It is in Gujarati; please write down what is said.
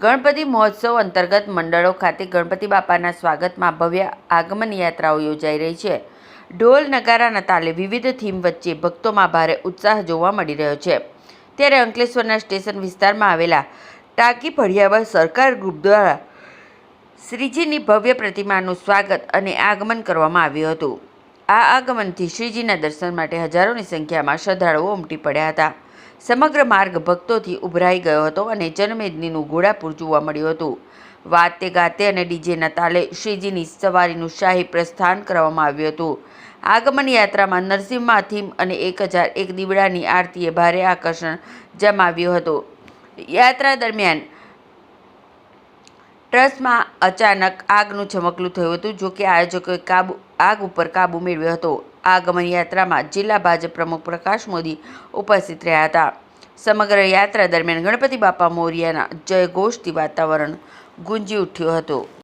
ગણપતિ મહોત્સવ અંતર્ગત મંડળો ખાતે ગણપતિ બાપાના સ્વાગતમાં ભવ્ય આગમન યાત્રાઓ યોજાઈ રહી છે. ઢોલ નગારાના તાલે વિવિધ થીમ વચ્ચે ભક્તોમાં ભારે ઉત્સાહ જોવા મળી રહ્યો છે. ત્યારે અંકલેશ્વરના સ્ટેશન વિસ્તારમાં આવેલા ટાંકી ફળિયામાં સરકાર ગ્રુપ દ્વારા શ્રીજીની ભવ્ય પ્રતિમાનું સ્વાગત અને આગમન કરવામાં આવ્યું હતું. આ આગમનથી શ્રીજીના દર્શન માટે હજારોની સંખ્યામાં શ્રદ્ધાળુઓ ઉમટી પડ્યા હતા. સમગ્ર માર્ગ ભક્તોથી ઉભરાઈ ગયો હતો અને જનમેદનીનું ઘોડાપૂર જોવા મળ્યું હતું. વાતે ગાતે અને ડીજેના તાલે શ્રીજીની સવારીનું શાહી પ્રસ્થાન કરવામાં આવ્યું હતું. આગમન યાત્રામાં નરસિંહમાં થીમ અને 1001 દીવડાની આરતીએ ભારે આકર્ષણ જમાવ્યું હતું. યાત્રા દરમિયાન ટ્રસ્ટમાં અચાનક આગનું ચમકલું થયું હતું. જોકે આયોજકોએ આગ ઉપર કાબૂ મેળવ્યો હતો. આગમન યાત્રામાં જિલ્લા ભાજપ પ્રમુખ પ્રકાશ મોદી ઉપસ્થિત રહ્યા હતા. સમગ્ર યાત્રા દરમિયાન ગણપતિ બાપા મોરિયાના જયઘોષથી વાતાવરણ ગુંજી ઉઠ્યું હતું.